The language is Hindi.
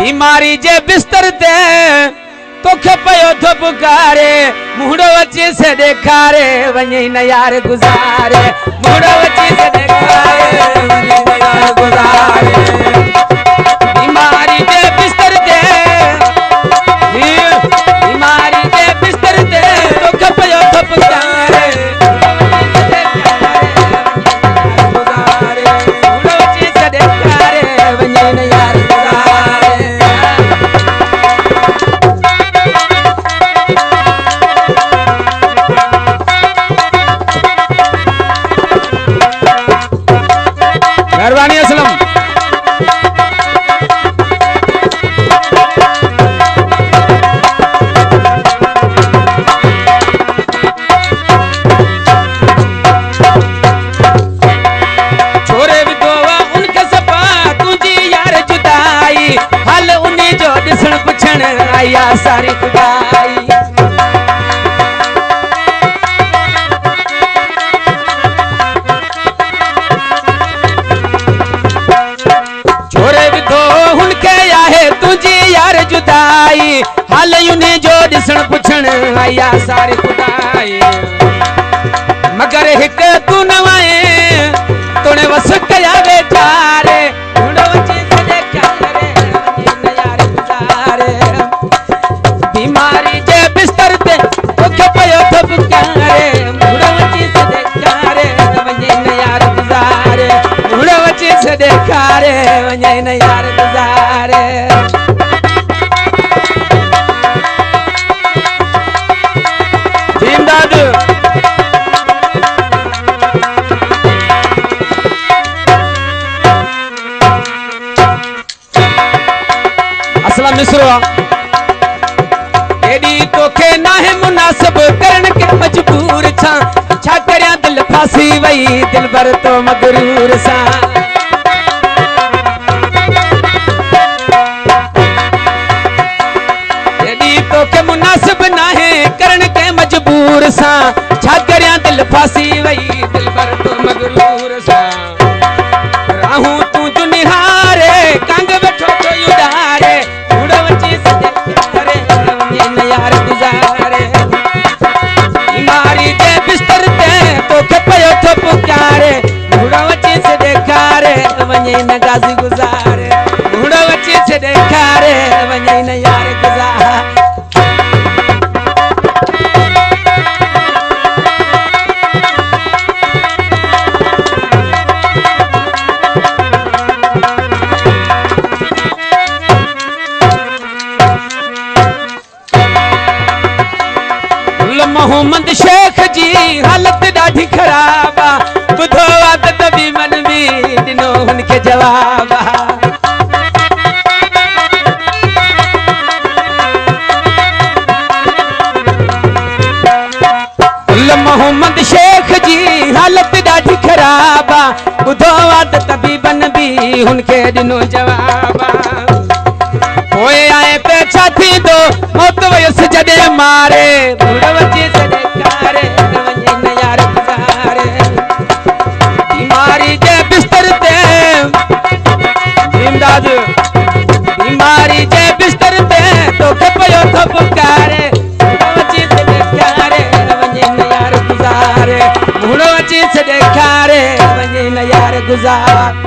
बीमारी जे बिस्तर ते तोखे पयो थो पुकारे मुंडो अची से देखारे वञे न यार गुज़ारे मुंडो अची से देखारे वञे न यार गुज़ारे बीमारी जे बिस्तर ते बीमारी जे बिस्तर ते तोखे पयो थो पुकारे मुंडो अची से देखारे वञे न यार मेहरबानी असलम छोरे विधवा उनके सपा तुझी यार जुदाई हल उन्हीं जो दिसण पुछण आया सारी खुदाई जुदाई हाल उन्हें जो दिसण पुछण आया सारी खुदाई मगर हिक तू नवाए तोने वस कया बेचारे मुंडो अची से देखारे वञे न यार गुज़ारे बीमारी जे बिस्तर ते तोखे पयो थो पुकारे मुंडो अची से देखारे वञे न यार गुज़ारे मुंडो अची से देखारे वञे न यार गुज़ारे मिसरो एडी तोखे नाहे मुनासिब करण के मजबूर छा करया दिल फासी वई दिल भर तो मगरूर सा एडी तोखे मुनासिब नाहे करण के मजबूर सा छा करया दिल फासी वई दिल भर तो मगरूर सा राहू तू जुनिहारे कांग बैठो तो उदारे बीमारी जे बिस्तर ते तोखे पयो थो पुकारे मुंडो अची से देखारे वञे न गाज़ी गुज़ारे मुंडो अची से देखारे वञे न यार गुज़ारे मोहम्मद शेख जी हालत ॾाढी ख़राब आ ॿुधो त तबी मन बि ॾिनो हुनखे जवाब मोहम्मद शेख जी हालत ॾाढी ख़राब आ ॿुधो त तबी मन बि हुनखे ॾिनो जवाब पोइ आए पे छा थींदो मौत वयसि जॾहिं मारे मुंडो अची से देखारे वञे न यार गुज़ारे बीमारी जे बिस्तर ते इमदाद बीमारी जे बिस्तर ते तोखे पयो थो पुकारे मुंडो अची से देखारे वञे न यार गुज़ारे मुंडो अची से देखारे वञे न यार गुज़ारे